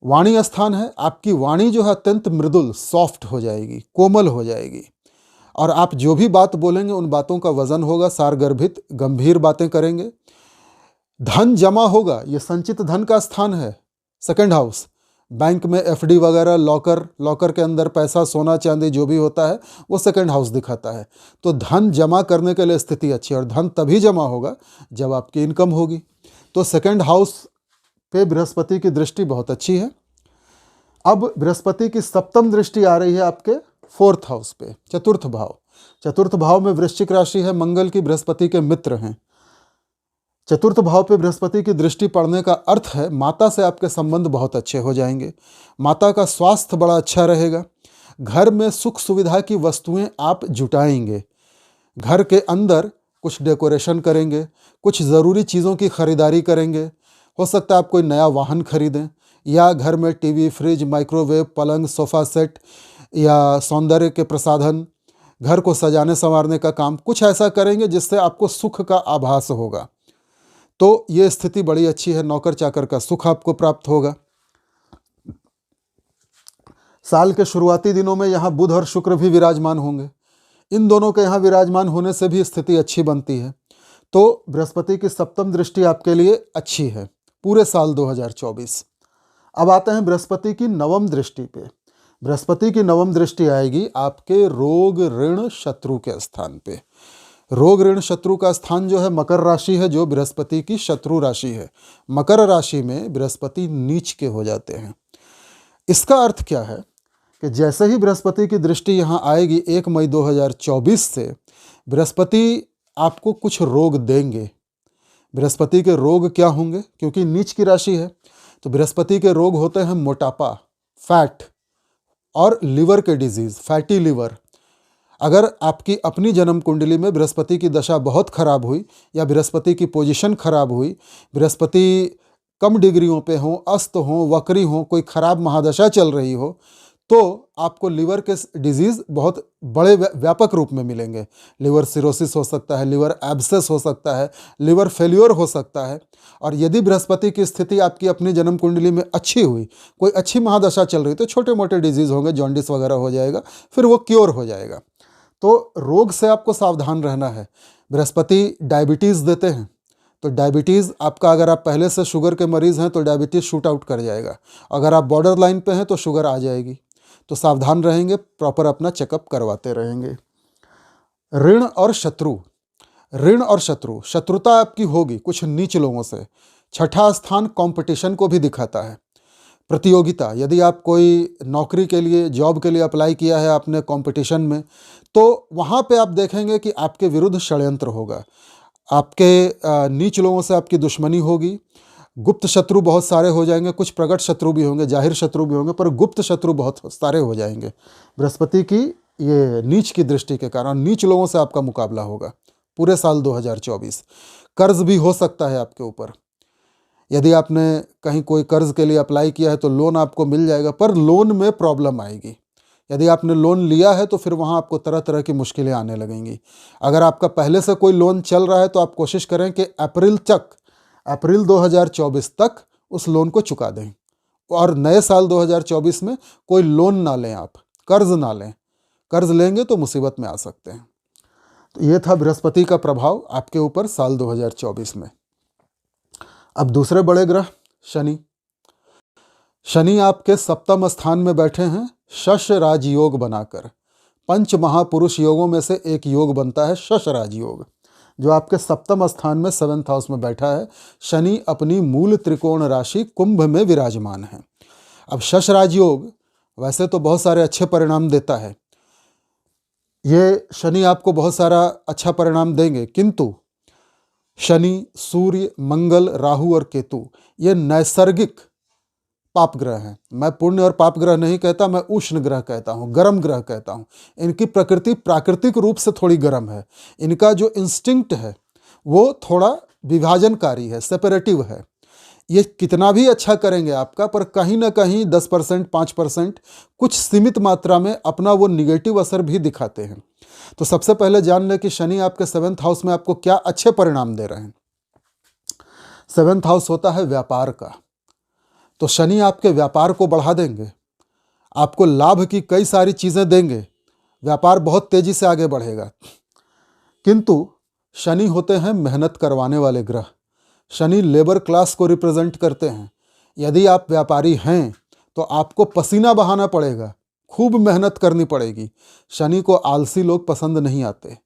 Speaker 1: वाणी स्थान है, आपकी वाणी जो है अत्यंत मृदुल, सॉफ्ट हो जाएगी, कोमल हो जाएगी, और आप जो भी बात बोलेंगे उन बातों का वजन होगा, सारगर्भित गंभीर बातें करेंगे। धन जमा होगा, ये संचित धन का स्थान है सेकंड हाउस। बैंक में एफडी वगैरह, लॉकर के अंदर पैसा, सोना चांदी जो भी होता है वो सेकंड हाउस दिखाता है। तो धन जमा करने के लिए स्थिति अच्छी है, और धन तभी जमा होगा जब आपकी इनकम होगी। तो सेकंड हाउस पे बृहस्पति की दृष्टि बहुत अच्छी है। अब बृहस्पति की सप्तम दृष्टि आ रही है आपके फोर्थ हाउस पे, चतुर्थ भाव। चतुर्थ भाव में वृश्चिक राशि है, मंगल की बृहस्पति के मित्र हैं। चतुर्थ भाव पे बृहस्पति की दृष्टि पड़ने का अर्थ है माता से आपके संबंध बहुत अच्छे हो जाएंगे, माता का स्वास्थ्य बड़ा अच्छा रहेगा, घर में सुख सुविधा की वस्तुएं आप जुटाएंगे, घर के अंदर कुछ डेकोरेशन करेंगे, कुछ ज़रूरी चीज़ों की खरीदारी करेंगे। हो सकता है आप कोई नया वाहन खरीदें, या घर में टीवी, फ्रिज, माइक्रोवेव, पलंग, सोफ़ा सेट या सौंदर्य के प्रसाधन, घर को सजाने संवारने का काम कुछ ऐसा करेंगे जिससे आपको सुख का आभास होगा। तो ये स्थिति बड़ी अच्छी है, नौकर चाकर का सुख आपको प्राप्त होगा। साल के शुरुआती दिनों में यहाँ बुध और शुक्र भी विराजमान होंगे, इन दोनों के यहाँ विराजमान होने से भी स्थिति अच्छी बनती है। तो बृहस्पति की सप्तम दृष्टि आपके लिए अच्छी है पूरे साल 2024। अब आते हैं बृहस्पति की नवम दृष्टि पे। बृहस्पति की नवम दृष्टि आएगी आपके रोग, ऋण, शत्रु के स्थान पे। रोग, ऋण, शत्रु का स्थान जो है मकर राशि है, जो बृहस्पति की शत्रु राशि है। मकर राशि में बृहस्पति नीच के हो जाते हैं। इसका अर्थ क्या है कि जैसे ही बृहस्पति की दृष्टि यहाँ आएगी 1 मई 2024 से, बृहस्पति आपको कुछ रोग देंगे। बृहस्पति के रोग क्या होंगे, क्योंकि नीच की राशि है तो बृहस्पति के रोग होते हैं मोटापा, फैट और लिवर के डिजीज़, फैटी लिवर। अगर आपकी अपनी जन्म कुंडली में बृहस्पति की दशा बहुत खराब हुई या बृहस्पति की पोजीशन खराब हुई, बृहस्पति कम डिग्रियों पे हो, अस्त हो, वक्री हो, कोई खराब महादशा चल रही हो, तो आपको लिवर के डिजीज़ बहुत बड़े व्यापक रूप में मिलेंगे। लिवर सिरोसिस हो सकता है, लिवर एब्सेस हो सकता है, लिवर फेल्योर हो सकता है। और यदि बृहस्पति की स्थिति आपकी अपनी जन्म कुंडली में अच्छी हुई, कोई अच्छी महादशा चल रही, तो छोटे मोटे डिजीज़ होंगे, जॉन्डिस वगैरह हो जाएगा, फिर वो क्योर हो जाएगा। तो रोग से आपको सावधान रहना है। बृहस्पति डायबिटीज़ देते हैं, तो डायबिटीज़ आपका, अगर आप पहले से शुगर के मरीज़ हैं तो डायबिटीज़ शूट आउट कर जाएगा, अगर आप बॉर्डर लाइन पे हैं तो शुगर आ जाएगी। तो सावधान रहेंगे, प्रॉपर अपना चेकअप करवाते रहेंगे। ऋण और शत्रु, ऋण और शत्रुता आपकी होगी कुछ नीच लोगों से। छठा स्थान कंपटीशन को भी दिखाता है, प्रतियोगिता। यदि आप कोई नौकरी के लिए, जॉब के लिए अप्लाई किया है आपने कंपटीशन में, तो वहाँ पे आप देखेंगे कि आपके विरुद्ध षड्यंत्र होगा, आपके नीच लोगों से आपकी दुश्मनी होगी, गुप्त शत्रु बहुत सारे हो जाएंगे, कुछ प्रकट शत्रु भी होंगे, जाहिर शत्रु भी होंगे, पर गुप्त शत्रु बहुत सारे हो जाएंगे। बृहस्पति की ये नीच की दृष्टि के कारण नीच लोगों से आपका मुकाबला होगा पूरे साल 2024। कर्ज भी हो सकता है आपके ऊपर, यदि आपने कहीं कोई कर्ज के लिए अप्लाई किया है तो लोन आपको मिल जाएगा, पर लोन में प्रॉब्लम आएगी। यदि आपने लोन लिया है तो फिर वहाँ आपको तरह तरह की मुश्किलें आने लगेंगी। अगर आपका पहले से कोई लोन चल रहा है तो आप कोशिश करें कि अप्रैल 2024 तक उस लोन को चुका दें, और नए साल 2024 में कोई लोन ना लें, आप कर्ज ना लें। कर्ज लेंगे तो मुसीबत में आ सकते हैं। तो ये था बृहस्पति का प्रभाव आपके ऊपर साल 2024 में। अब दूसरे बड़े ग्रह शनि। शनि आपके सप्तम स्थान में बैठे हैं शश राजयोग बनाकर। पंच महापुरुष योगों में से एक योग बनता है शश राजयोग, जो आपके सप्तम स्थान में 7th हाउस में बैठा है। शनि अपनी मूल त्रिकोण राशि कुंभ में विराजमान है। अब शश राजयोग वैसे तो बहुत सारे अच्छे परिणाम देता है, ये शनि आपको बहुत सारा अच्छा परिणाम देंगे, किंतु शनि, सूर्य, मंगल, राहु और केतु ये नैसर्गिक पाप ग्रह हैं। मैं पुण्य और पाप ग्रह नहीं कहता, मैं उष्ण ग्रह कहता हूँ, गर्म ग्रह कहता हूँ। इनकी प्रकृति प्राकृतिक रूप से थोड़ी गर्म है। इनका जो इंस्टिंक्ट है वो थोड़ा विभाजनकारी है, सेपरेटिव है। ये कितना भी अच्छा करेंगे आपका, पर कहीं ना कहीं 10%, 5% कुछ सीमित मात्रा में अपना वो निगेटिव असर भी दिखाते हैं। तो सबसे पहले जान लें कि शनि आपके 7th हाउस में आपको क्या अच्छे परिणाम दे रहे हैं। 7th हाउस होता है व्यापार का, तो शनि आपके व्यापार को बढ़ा देंगे, आपको लाभ की कई सारी चीज़ें देंगे, व्यापार बहुत तेज़ी से आगे बढ़ेगा। किंतु शनि होते हैं मेहनत करवाने वाले ग्रह। शनि लेबर क्लास को रिप्रेजेंट करते हैं। यदि आप व्यापारी हैं तो आपको पसीना बहाना पड़ेगा, खूब मेहनत करनी पड़ेगी। शनि को आलसी लोग पसंद नहीं आते।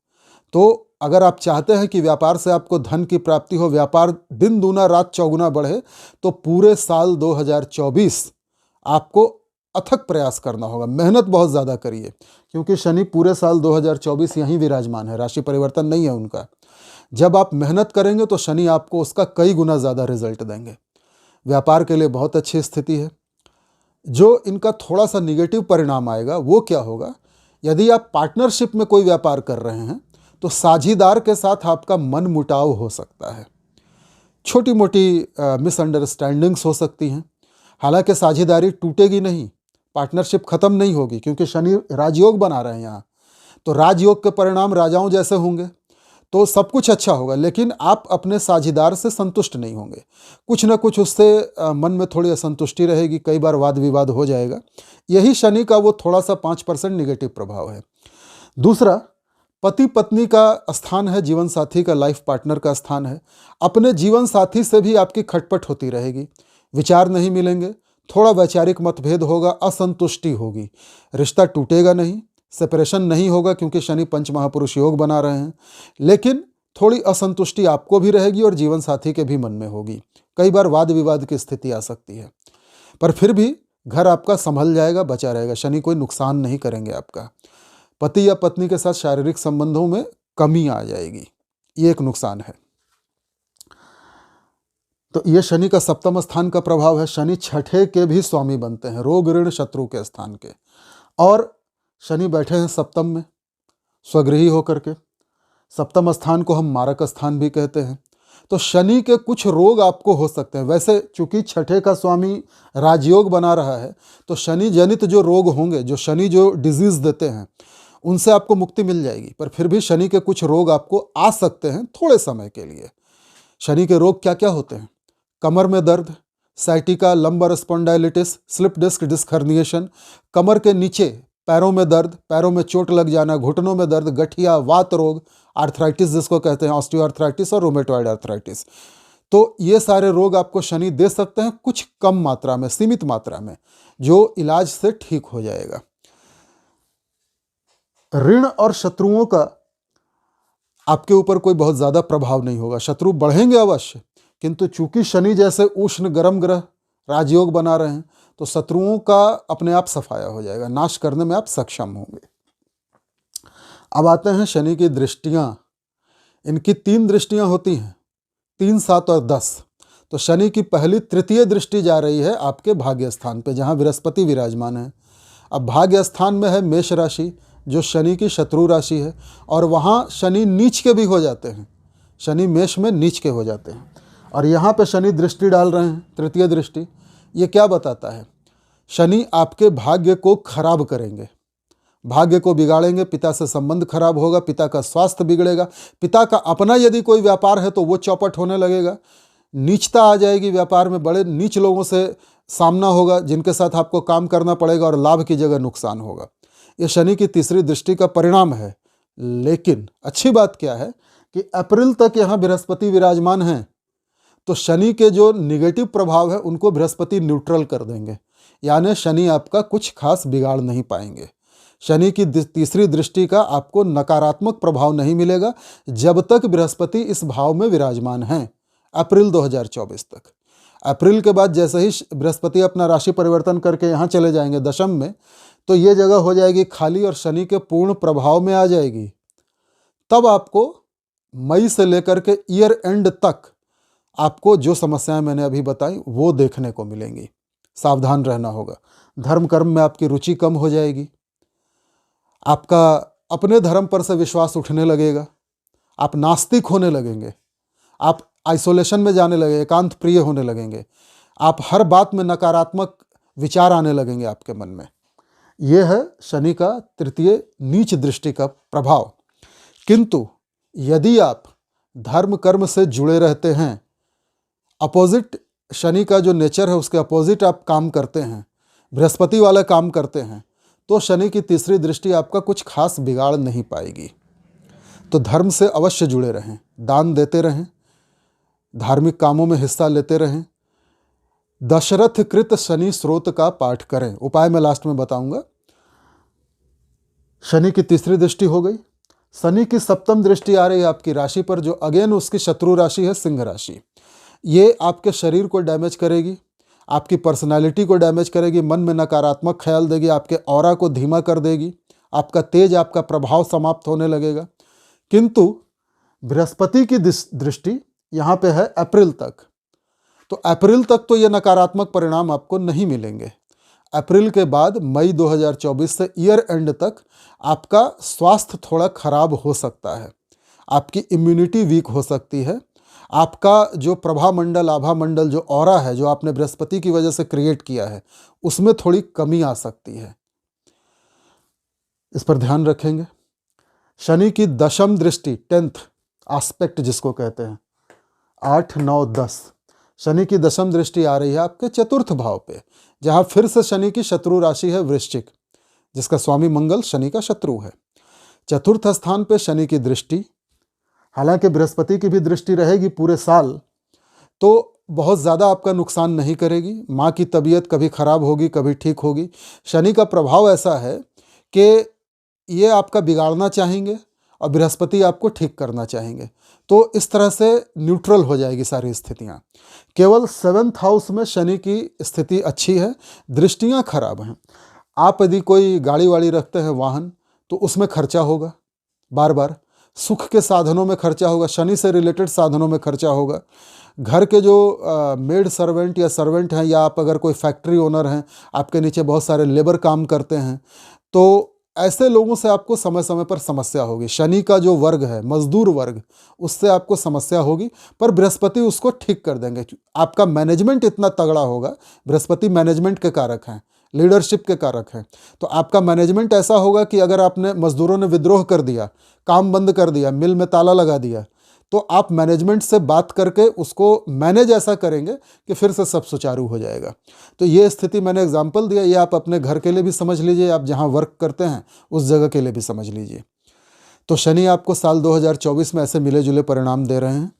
Speaker 1: तो अगर आप चाहते हैं कि व्यापार से आपको धन की प्राप्ति हो, व्यापार दिन दूना रात चौगुना बढ़े, तो पूरे साल 2024 आपको अथक प्रयास करना होगा, मेहनत बहुत ज़्यादा करिए, क्योंकि शनि पूरे साल 2024 यहीं विराजमान है, राशि परिवर्तन नहीं है उनका। जब आप मेहनत करेंगे तो शनि आपको उसका कई गुना ज़्यादा रिजल्ट देंगे। व्यापार के लिए बहुत अच्छी स्थिति है। जो इनका थोड़ा सा निगेटिव परिणाम आएगा वो क्या होगा, यदि आप पार्टनरशिप में कोई व्यापार कर रहे हैं तो साझीदार के साथ आपका मन मुटाव हो सकता है, छोटी मोटी मिसअंडरस्टैंडिंग्स हो सकती हैं। हालांकि साझेदारी टूटेगी नहीं, पार्टनरशिप खत्म नहीं होगी, क्योंकि शनि राजयोग बना रहे हैं यहाँ। तो राजयोग के परिणाम राजाओं जैसे होंगे, तो सब कुछ अच्छा होगा, लेकिन आप अपने साझेदार से संतुष्ट नहीं होंगे। कुछ ना कुछ उससे मन में थोड़ी असंतुष्टि रहेगी, कई बार वाद विवाद हो जाएगा। यही शनि का वो थोड़ा सा 5% निगेटिव प्रभाव है। दूसरा, पति पत्नी का स्थान है, जीवन साथी का, लाइफ पार्टनर का स्थान है। अपने जीवन साथी से भी आपकी खटपट होती रहेगी, विचार नहीं मिलेंगे, थोड़ा वैचारिक मतभेद होगा, असंतुष्टि होगी। रिश्ता टूटेगा नहीं, सेपरेशन नहीं होगा, क्योंकि शनि पंच महापुरुष योग बना रहे हैं, लेकिन थोड़ी असंतुष्टि आपको भी रहेगी और जीवन साथी के भी मन में होगी। कई बार वाद विवाद की स्थिति आ सकती है, पर फिर भी घर आपका संभल जाएगा, बचा रहेगा। शनि कोई नुकसान नहीं करेंगे आपका। पति या पत्नी के साथ शारीरिक संबंधों में कमी आ जाएगी, ये एक नुकसान है। तो ये शनि का सप्तम स्थान का प्रभाव है। शनि छठे के भी स्वामी बनते हैं, रोग ऋण शत्रु के स्थान के, और शनि बैठे हैं सप्तम में स्वगृही होकर के। सप्तम स्थान को हम मारक स्थान भी कहते हैं। तो शनि के कुछ रोग आपको हो सकते हैं। वैसे चूंकि छठे का स्वामी राजयोग बना रहा है, तो शनि जनित जो रोग होंगे, जो शनि जो डिजीज देते हैं, उनसे आपको मुक्ति मिल जाएगी, पर फिर भी शनि के कुछ रोग आपको आ सकते हैं थोड़े समय के लिए। शनि के रोग क्या क्या होते हैं? कमर में दर्द, sciatica, lumbar spondylitis, slip disc disc herniation, कमर के नीचे पैरों में दर्द, पैरों में चोट लग जाना, घुटनों में दर्द, गठिया, वात रोग, आर्थराइटिस जिसको कहते हैं, ऑस्टियोआर्थराइटिस और रूमेटॉइड आर्थराइटिस। तो ये सारे रोग आपको शनि दे सकते हैं, कुछ कम मात्रा में, सीमित मात्रा में, जो इलाज से ठीक हो जाएगा। ऋण और शत्रुओं का आपके ऊपर कोई बहुत ज़्यादा प्रभाव नहीं होगा। शत्रु बढ़ेंगे अवश्य, किंतु चूंकि शनि जैसे उष्ण गर्म ग्रह राजयोग बना रहे हैं, तो शत्रुओं का अपने आप सफाया हो जाएगा, नाश करने में आप सक्षम होंगे। अब आते हैं शनि की दृष्टियां। इनकी 3 दृष्टियां होती हैं, 3, 7 और 10। तो शनि की पहली तृतीय दृष्टि जा रही है आपके भाग्य स्थान पे, जहां बृहस्पति विराजमान है। अब भाग्य स्थान में है मेष राशि, जो शनि की शत्रु राशि है, और वहां शनि नीच के भी हो जाते हैं। शनि मेष में नीच के हो जाते हैं, और यहाँ पे शनि दृष्टि डाल रहे हैं, तृतीय दृष्टि। ये क्या बताता है? शनि आपके भाग्य को खराब करेंगे, भाग्य को बिगाड़ेंगे, पिता से संबंध खराब होगा, पिता का स्वास्थ्य बिगड़ेगा, पिता का अपना यदि कोई व्यापार है तो वो चौपट होने लगेगा, नीचता आ जाएगी व्यापार में, बड़े नीच लोगों से सामना होगा जिनके साथ आपको काम करना पड़ेगा और लाभ की जगह नुकसान होगा। ये शनि की तीसरी दृष्टि का परिणाम है। लेकिन अच्छी बात क्या है कि अप्रैल तक यहाँ बृहस्पति विराजमान हैं, तो शनि के जो निगेटिव प्रभाव है उनको बृहस्पति न्यूट्रल कर देंगे, यानी शनि आपका कुछ खास बिगाड़ नहीं पाएंगे। शनि की तीसरी दृष्टि का आपको नकारात्मक प्रभाव नहीं मिलेगा जब तक बृहस्पति इस भाव में विराजमान हैं, अप्रैल 2024 तक। अप्रैल के बाद जैसे ही बृहस्पति अपना राशि परिवर्तन करके यहाँ चले जाएंगे दशम में, तो ये जगह हो जाएगी खाली और शनि के पूर्ण प्रभाव में आ जाएगी। तब आपको मई से लेकर के ईयर एंड तक आपको जो समस्याएं मैंने अभी बताई वो देखने को मिलेंगी। सावधान रहना होगा। धर्म कर्म में आपकी रुचि कम हो जाएगी, आपका अपने धर्म पर से विश्वास उठने लगेगा, आप नास्तिक होने लगेंगे, आप आइसोलेशन में जाने लगेंगे, एकांत प्रिय होने लगेंगे, आप हर बात में नकारात्मक विचार आने लगेंगे आपके मन में। यह है शनि का तृतीय नीच दृष्टि का प्रभाव। किंतु यदि आप धर्म कर्म से जुड़े रहते हैं, अपोजिट शनि का जो नेचर है उसके अपोजिट आप काम करते हैं, बृहस्पति वाला काम करते हैं, तो शनि की तीसरी दृष्टि आपका कुछ खास बिगाड़ नहीं पाएगी। तो धर्म से अवश्य जुड़े रहें, दान देते रहें, धार्मिक कामों में हिस्सा लेते रहें, दशरथ कृत शनि स्रोत का पाठ करें। उपाय मैं लास्ट में बताऊंगा। शनि की तीसरी दृष्टि हो गई। शनि की सप्तम दृष्टि आ रही है आपकी राशि पर, जो अगेन उसकी शत्रु राशि है सिंह राशि। ये आपके शरीर को डैमेज करेगी, आपकी पर्सनालिटी को डैमेज करेगी, मन में नकारात्मक ख्याल देगी, आपके ऑरा को धीमा कर देगी, आपका तेज, आपका प्रभाव समाप्त होने लगेगा। किंतु बृहस्पति की दृष्टि यहाँ पे है अप्रैल तक, तो अप्रैल तक तो ये नकारात्मक परिणाम आपको नहीं मिलेंगे। अप्रैल के बाद मई 2024 से ईयर एंड तक आपका स्वास्थ्य थोड़ा खराब हो सकता है, आपकी इम्यूनिटी वीक हो सकती है, आपका जो प्रभा मंडल, आभा मंडल, जो ऑरा है, जो आपने बृहस्पति की वजह से क्रिएट किया है, उसमें थोड़ी कमी आ सकती है। इस पर ध्यान रखेंगे। शनि की दशम दृष्टि, 10th एस्पेक्ट जिसको कहते हैं, 8, 9, 10, शनि की दशम दृष्टि आ रही है आपके चतुर्थ भाव पे, जहां फिर से शनि की शत्रु राशि है वृश्चिक, जिसका स्वामी मंगल शनि का शत्रु है। चतुर्थ स्थान पे शनि की दृष्टि, हालांकि बृहस्पति की भी दृष्टि रहेगी पूरे साल, तो बहुत ज़्यादा आपका नुकसान नहीं करेगी। माँ की तबीयत कभी खराब होगी, कभी ठीक होगी। शनि का प्रभाव ऐसा है कि ये आपका बिगाड़ना चाहेंगे और बृहस्पति आपको ठीक करना चाहेंगे, तो इस तरह से न्यूट्रल हो जाएगी सारी स्थितियाँ। केवल 7th हाउस में शनि की स्थिति अच्छी है, दृष्टियाँ खराब हैं। आप यदि कोई गाड़ी वाड़ी रखते हैं, वाहन, तो उसमें खर्चा होगा बार बार, सुख के साधनों में खर्चा होगा, शनि से रिलेटेड साधनों में खर्चा होगा। घर के जो मेड सर्वेंट या सर्वेंट हैं, या आप अगर कोई फैक्ट्री ओनर हैं, आपके नीचे बहुत सारे लेबर काम करते हैं, तो ऐसे लोगों से आपको समय समय पर समस्या होगी। शनि का जो वर्ग है, मजदूर वर्ग, उससे आपको समस्या होगी, पर बृहस्पति उसको ठीक कर देंगे। आपका मैनेजमेंट इतना तगड़ा होगा, बृहस्पति मैनेजमेंट के कारक हैं, लीडरशिप के कारक हैं, तो आपका मैनेजमेंट ऐसा होगा कि अगर आपने मजदूरों ने विद्रोह कर दिया, काम बंद कर दिया, मिल में ताला लगा दिया, तो आप मैनेजमेंट से बात करके उसको मैनेज ऐसा करेंगे कि फिर से सब सुचारू हो जाएगा। तो ये स्थिति मैंने एग्जाम्पल दिया, ये आप अपने घर के लिए भी समझ लीजिए, आप जहाँ वर्क करते हैं उस जगह के लिए भी समझ लीजिए। तो शनि आपको साल 2024 में ऐसे मिले जुले परिणाम दे रहे हैं।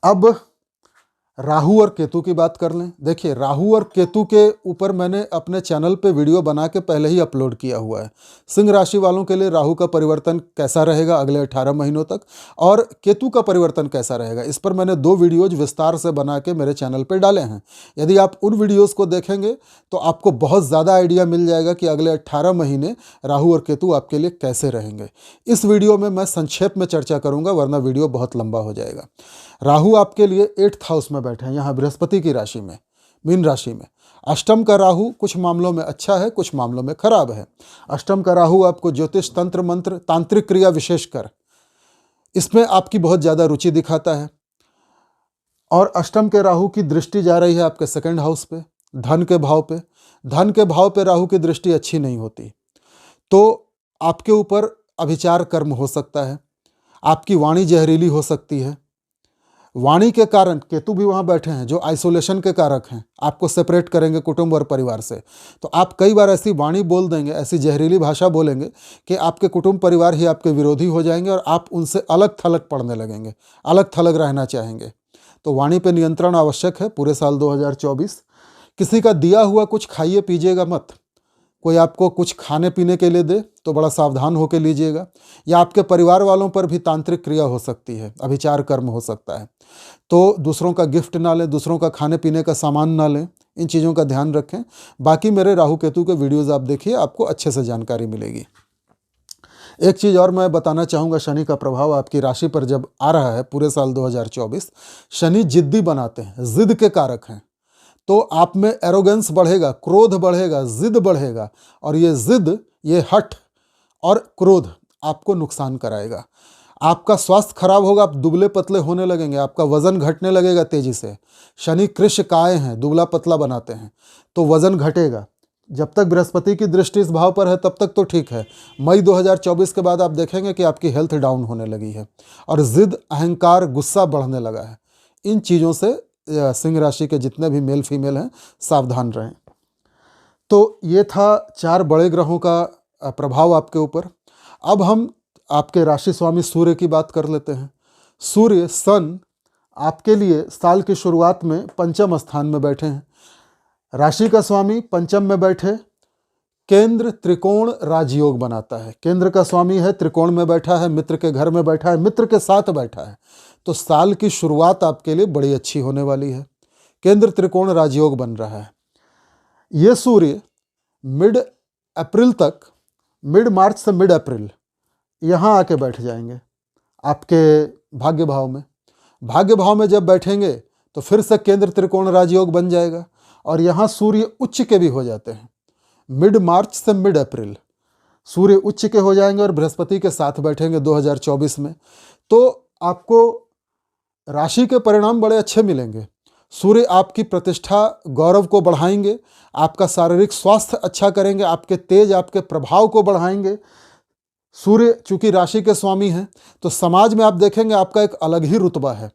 Speaker 1: अब राहु और केतु की बात कर लें। देखिए, राहु और केतु के ऊपर मैंने अपने चैनल पे वीडियो बना के पहले ही अपलोड किया हुआ है। सिंह राशि वालों के लिए राहु का परिवर्तन कैसा रहेगा अगले 18 महीनों तक, और केतु का परिवर्तन कैसा रहेगा, इस पर मैंने 2 वीडियोज विस्तार से बना के मेरे चैनल पर डाले हैं। यदि आप उन वीडियोज़ को देखेंगे तो आपको बहुत ज़्यादा आइडिया मिल जाएगा कि अगले 18 महीने राहु और केतु आपके लिए कैसे रहेंगे। इस वीडियो में मैं संक्षेप में चर्चा करूँगा, वरना वीडियो बहुत लंबा हो जाएगा। राहु आपके लिए 8th हाउस में बैठे हैं, यहाँ बृहस्पति की राशि में, मीन राशि में। अष्टम का राहु कुछ मामलों में अच्छा है, कुछ मामलों में खराब है। अष्टम का राहु आपको ज्योतिष, तंत्र मंत्र, तांत्रिक क्रिया विशेषकर इसमें आपकी बहुत ज़्यादा रुचि दिखाता है। और अष्टम के राहु की दृष्टि जा रही है आपके सेकंड हाउस पे, धन के भाव पे। धन के भाव पे राहु की दृष्टि अच्छी नहीं होती, तो आपके ऊपर अभिचार कर्म हो सकता है, आपकी वाणी जहरीली हो सकती है। वाणी के कारण केतु भी वहाँ बैठे हैं जो आइसोलेशन के कारक हैं, आपको सेपरेट करेंगे कुटुंब और परिवार से। तो आप कई बार ऐसी वाणी बोल देंगे, ऐसी जहरीली भाषा बोलेंगे कि आपके कुटुंब परिवार ही आपके विरोधी हो जाएंगे और आप उनसे अलग थलग पड़ने लगेंगे, अलग थलग रहना चाहेंगे। तो वाणी पे नियंत्रण आवश्यक है पूरे साल 2024। किसी का दिया हुआ कुछ खाइए पीजिएगा मत। कोई आपको कुछ खाने पीने के लिए दे तो बड़ा सावधान होकर लीजिएगा, या आपके परिवार वालों पर भी तांत्रिक क्रिया हो सकती है, अभिचार कर्म हो सकता है। तो दूसरों का गिफ्ट ना लें, दूसरों का खाने पीने का सामान ना लें, इन चीज़ों का ध्यान रखें। बाकी मेरे राहु केतु के वीडियोज़ आप देखिए, आपको अच्छे से जानकारी मिलेगी। एक चीज़ और मैं बताना चाहूँगा, शनि का प्रभाव आपकी राशि पर जब आ रहा है पूरे साल 2024, शनि जिद्दी बनाते हैं, जिद के कारक हैं। तो आप में एरोगेंस बढ़ेगा, क्रोध बढ़ेगा, जिद बढ़ेगा, और ये जिद, ये हठ और क्रोध आपको नुकसान कराएगा। आपका स्वास्थ्य खराब होगा, आप दुबले पतले होने लगेंगे, आपका वजन घटने लगेगा तेजी से। शनि कृश काय हैं, दुबला पतला बनाते हैं, तो वजन घटेगा। जब तक बृहस्पति की दृष्टि इस भाव पर है तब तक तो ठीक है। मई 2024 के बाद आप देखेंगे कि आपकी हेल्थ डाउन होने लगी है और जिद, अहंकार, गुस्सा बढ़ने लगा है। इन चीज़ों से सिंह राशि के जितने भी मेल फीमेल हैं सावधान रहें। तो ये था 4 बड़े ग्रहों का प्रभाव आपके ऊपर। अब हम आपके राशि स्वामी सूर्य की बात कर लेते हैं। सूर्य, सन, आपके लिए साल की शुरुआत में पंचम स्थान में बैठे हैं। राशि का स्वामी पंचम में बैठे केंद्र त्रिकोण राजयोग बनाता है। केंद्र का स्वामी है, त्रिकोण में बैठा है, मित्र के घर में बैठा है, मित्र के साथ बैठा है। तो साल की शुरुआत आपके लिए बड़ी अच्छी होने वाली है। केंद्र त्रिकोण राजयोग बन रहा है। ये सूर्य मिड अप्रैल तक, मिड मार्च से मिड अप्रैल यहाँ आके बैठ जाएंगे आपके भाग्य भाव में। भाग्य भाव में जब बैठेंगे तो फिर से केंद्र त्रिकोण राजयोग बन जाएगा और यहाँ सूर्य उच्च के भी हो जाते हैं। मिड मार्च से मिड अप्रैल सूर्य उच्च के हो जाएंगे और बृहस्पति के साथ बैठेंगे 2024 में। तो आपको राशि के परिणाम बड़े अच्छे मिलेंगे। सूर्य आपकी प्रतिष्ठा, गौरव को बढ़ाएंगे, आपका शारीरिक स्वास्थ्य अच्छा करेंगे, आपके तेज, आपके प्रभाव को बढ़ाएंगे। सूर्य चूंकि राशि के स्वामी हैं तो समाज में आप देखेंगे आपका एक अलग ही रुतबा है।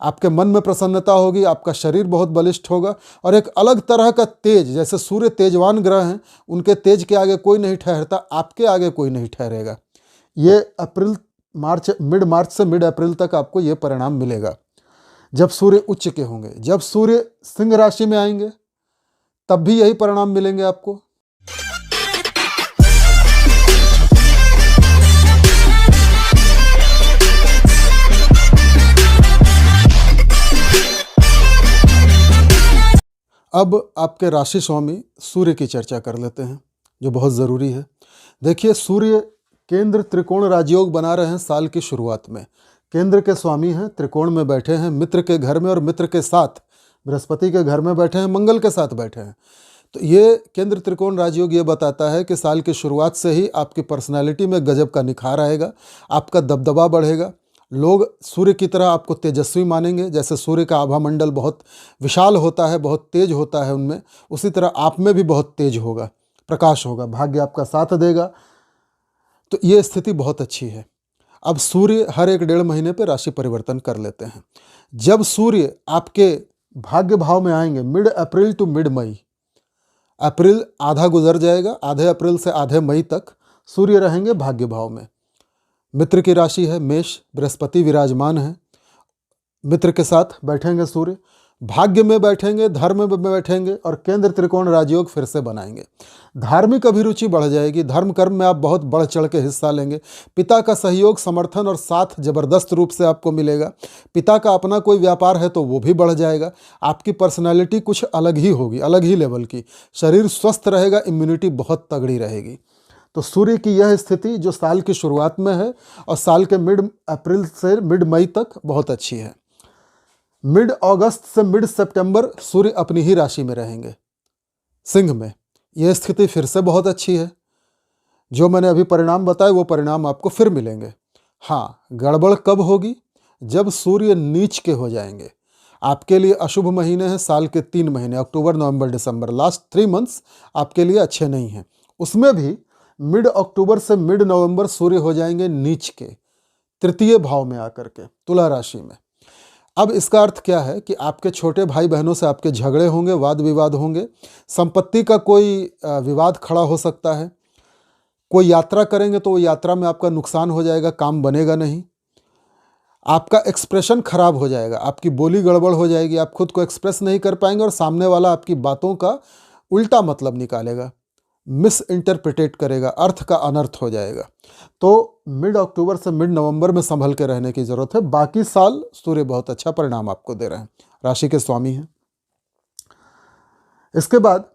Speaker 1: आपके मन में प्रसन्नता होगी, आपका शरीर बहुत बलिष्ठ होगा और एक अलग तरह का तेज, जैसे सूर्य तेजवान ग्रह हैं, उनके तेज के आगे कोई नहीं ठहरता, आपके आगे कोई नहीं ठहरेगा। ये मिड मार्च से मिड अप्रैल तक आपको ये परिणाम मिलेगा जब सूर्य उच्च के होंगे। जब सूर्य सिंह राशि में आएंगे तब भी यही परिणाम मिलेंगे आपको। अब आपके राशि स्वामी सूर्य की चर्चा कर लेते हैं, जो बहुत ज़रूरी है। देखिए, सूर्य केंद्र त्रिकोण राजयोग बना रहे हैं साल की शुरुआत में। केंद्र के स्वामी हैं, त्रिकोण में बैठे हैं, मित्र के घर में और मित्र के साथ, बृहस्पति के घर में बैठे हैं, मंगल के साथ बैठे हैं। तो ये केंद्र त्रिकोण राजयोग ये बताता है कि साल की शुरुआत से ही आपकी पर्सनैलिटी में गजब का निखार आएगा, आपका दबदबा बढ़ेगा। लोग सूर्य की तरह आपको तेजस्वी मानेंगे। जैसे सूर्य का आभा मंडल बहुत विशाल होता है, बहुत तेज होता है उनमें, उसी तरह आप में भी बहुत तेज होगा, प्रकाश होगा, भाग्य आपका साथ देगा। तो ये स्थिति बहुत अच्छी है। अब सूर्य हर 1-1.5 महीने पे राशि परिवर्तन कर लेते हैं। जब सूर्य आपके भाग्य भाव में आएंगे मिड अप्रैल टू मिड मई, अप्रैल आधा गुजर जाएगा, आधे अप्रैल से आधे मई तक सूर्य रहेंगे भाग्य भाव में। मित्र की राशि है मेष, बृहस्पति विराजमान है, मित्र के साथ बैठेंगे सूर्य, भाग्य में बैठेंगे, धर्म में बैठेंगे और केंद्र त्रिकोण राजयोग फिर से बनाएंगे। धार्मिक अभिरुचि बढ़ जाएगी, धर्म कर्म में आप बहुत बढ़ चढ़ के हिस्सा लेंगे। पिता का सहयोग, समर्थन और साथ जबरदस्त रूप से आपको मिलेगा। पिता का अपना कोई व्यापार है तो वो भी बढ़ जाएगा। आपकी पर्सनैलिटी कुछ अलग ही होगी, अलग ही लेवल की। शरीर स्वस्थ रहेगा, इम्यूनिटी बहुत तगड़ी रहेगी। तो सूर्य की यह स्थिति जो साल की शुरुआत में है और साल के मिड अप्रैल से मिड मई तक बहुत अच्छी है। मिड अगस्त से मिड सितंबर सूर्य अपनी ही राशि में रहेंगे, सिंह में। यह स्थिति फिर से बहुत अच्छी है। जो मैंने अभी परिणाम बताए वो परिणाम आपको फिर मिलेंगे। हाँ, गड़बड़ कब होगी? जब सूर्य नीच के हो जाएंगे। आपके लिए अशुभ महीने हैं, साल के 3 महीने अक्टूबर, नवंबर, दिसंबर, लास्ट 3 मंथ्स आपके लिए अच्छे नहीं हैं। उसमें भी मिड अक्टूबर से मिड नवंबर सूर्य हो जाएंगे नीच के तृतीय भाव में आकर के तुला राशि में। अब इसका अर्थ क्या है कि आपके छोटे भाई बहनों से आपके झगड़े होंगे, वाद विवाद होंगे, संपत्ति का कोई विवाद खड़ा हो सकता है, कोई यात्रा करेंगे तो वो यात्रा में आपका नुकसान हो जाएगा, काम बनेगा नहीं, आपका एक्सप्रेशन खराब हो जाएगा, आपकी बोली गड़बड़ हो जाएगी, आप खुद को एक्सप्रेस नहीं कर पाएंगे और सामने वाला आपकी बातों का उल्टा मतलब निकालेगा, मिस इंटरप्रिटेट करेगा, अर्थ का अनर्थ हो जाएगा। तो मिड अक्टूबर से मिड नवंबर में संभल के रहने की जरूरत है। बाकी साल सूर्य बहुत अच्छा परिणाम आपको दे रहे हैं, राशि के स्वामी हैं। इसके बाद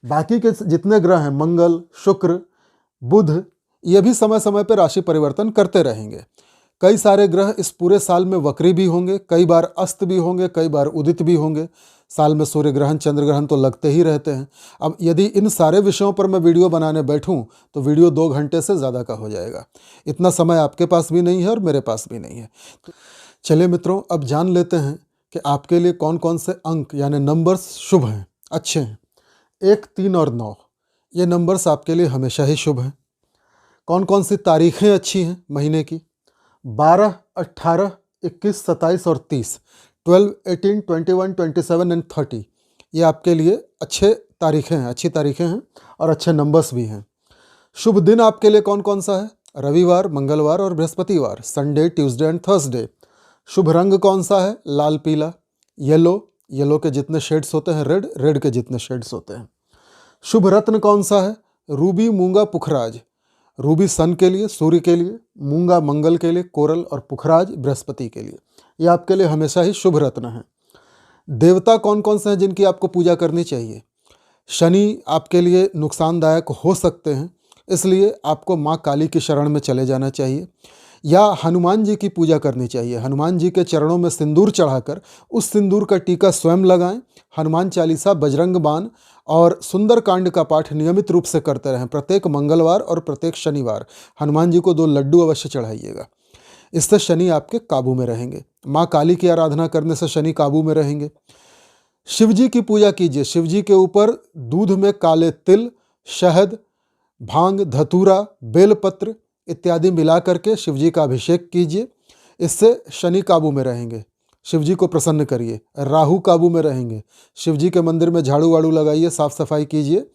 Speaker 1: बाकी के जितने ग्रह हैं, मंगल, शुक्र, बुध, ये भी समय समय पर राशि परिवर्तन करते रहेंगे। कई सारे ग्रह इस पूरे साल में वक्री भी होंगे, कई बार अस्त भी होंगे, कई बार उदित भी होंगे। साल में सूर्य ग्रहण, चंद्र ग्रहण तो लगते ही रहते हैं। अब यदि इन सारे विषयों पर मैं वीडियो बनाने बैठूं तो वीडियो 2 घंटे से ज़्यादा का हो जाएगा। इतना समय आपके पास भी नहीं है और मेरे पास भी नहीं है। तो चलिए मित्रों, अब जान लेते हैं कि आपके लिए कौन कौन से अंक यानी नंबर्स शुभ हैं, अच्छे हैं। 1, 3 और 9 ये नंबर्स आपके लिए हमेशा ही शुभ हैं। कौन कौन सी तारीखें अच्छी हैं महीने की? 12, 18, 21, 27 और 30, 12, 18, 21, 27 एंड 30 ये आपके लिए अच्छे तारीखें हैं, अच्छी तारीखें हैं और अच्छे नंबर्स भी हैं। शुभ दिन आपके लिए कौन कौन सा है? रविवार, मंगलवार और बृहस्पतिवार, संडे, ट्यूसडे एंड थर्सडे। शुभ रंग कौन सा है? लाल, पीला, येलो, येलो के जितने शेड्स होते हैं रेड, रेड के जितने शेड्स होते हैं। शुभ रत्न कौन सा है? रूबी, मूंगा, पुखराज। रूबी सन के लिए, सूर्य के लिए, मूंगा मंगल के लिए, कोरल और पुखराज बृहस्पति के लिए। ये आपके लिए हमेशा ही शुभ रत्न है। देवता कौन कौन से हैं जिनकी आपको पूजा करनी चाहिए? शनि आपके लिए नुकसानदायक हो सकते हैं, इसलिए आपको माँ काली की शरण में चले जाना चाहिए या हनुमान जी की पूजा करनी चाहिए। हनुमान जी के चरणों में सिंदूर चढ़ाकर उस सिंदूर का टीका स्वयं लगाएं। हनुमान चालीसा, बजरंग बाण और सुंदरकांड का पाठ नियमित रूप से करते रहें। प्रत्येक मंगलवार और प्रत्येक शनिवार हनुमान जी को 2 लड्डू अवश्य चढ़ाइएगा। इससे शनि आपके काबू में रहेंगे। माँ काली की आराधना करने से शनि काबू में रहेंगे। शिव जी की पूजा कीजिए। शिव जी के ऊपर दूध में काले तिल, शहद, भांग, धतूरा, बेलपत्र इत्यादि मिला करके शिव जी का अभिषेक कीजिए। इससे शनि काबू में रहेंगे। शिव जी को प्रसन्न करिए। राहु काबू में रहेंगे। शिव जी के मंदिर में झाड़ू वाड़ू लगाइए, साफ सफाई कीजिए।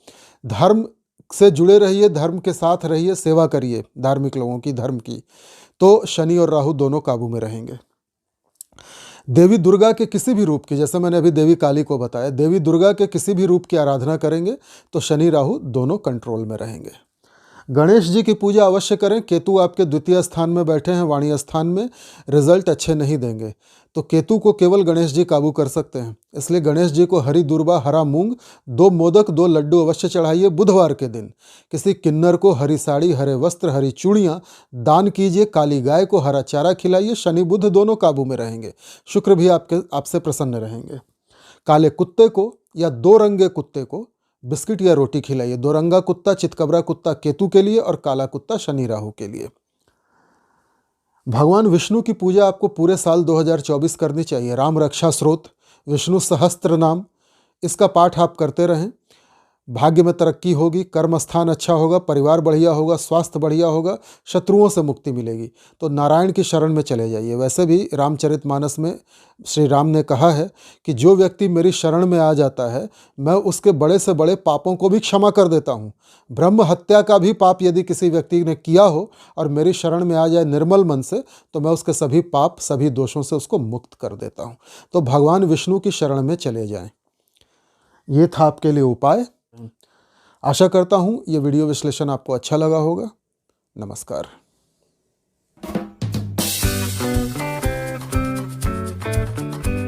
Speaker 1: धर्म से जुड़े रहिए, धर्म के साथ रहिए, सेवा करिए धार्मिक लोगों की, धर्म की, तो शनि और राहु दोनों काबू में रहेंगे। देवी दुर्गा के किसी भी रूप की, जैसे मैंने अभी देवी काली को बताया, देवी दुर्गा के किसी भी रूप की आराधना करेंगे तो शनि राहु दोनों कंट्रोल में रहेंगे। गणेश जी की पूजा अवश्य करें। केतु आपके द्वितीय स्थान में बैठे हैं, वाणी स्थान में, रिजल्ट अच्छे नहीं देंगे, तो केतु को केवल गणेश जी काबू कर सकते हैं। इसलिए गणेश जी को हरी दूर्वा, हरा मूंग, 2 मोदक, 2 लड्डू अवश्य चढ़ाइए। बुधवार के दिन किसी किन्नर को हरी साड़ी, हरे वस्त्र, हरी चूड़ियाँ दान कीजिए। काली गाय को हरा चारा खिलाइए। शनि बुध दोनों काबू में रहेंगे। शुक्र भी आपसे प्रसन्न रहेंगे। काले कुत्ते को या 2 रंगे कुत्ते को बिस्किट या रोटी खिलाइए। 2 रंगा कुत्ता, चितकबरा कुत्ता केतु के लिए और काला कुत्ता शनि राहु के लिए। भगवान विष्णु की पूजा आपको पूरे साल 2024 करनी चाहिए। राम रक्षा स्रोत, विष्णु सहस्त्र नाम, इसका पाठ आप करते रहें। भाग्य में तरक्की होगी, कर्म स्थान अच्छा होगा, परिवार बढ़िया होगा, स्वास्थ्य बढ़िया होगा, शत्रुओं से मुक्ति मिलेगी। तो नारायण की शरण में चले जाइए। वैसे भी रामचरितमानस में श्री राम ने कहा है कि जो व्यक्ति मेरी शरण में आ जाता है मैं उसके बड़े से बड़े पापों को भी क्षमा कर देता हूँ। ब्रह्म हत्या का भी पाप यदि किसी व्यक्ति ने किया हो और मेरी शरण में आ जाए निर्मल मन से, तो मैं उसके सभी पाप, सभी दोषों से उसको मुक्त कर देता हूँ। तो भगवान विष्णु की शरण में चले जाएं। ये था आपके लिए उपाय। आशा करता हूँ ये वीडियो विश्लेषण आपको अच्छा लगा होगा। नमस्कार।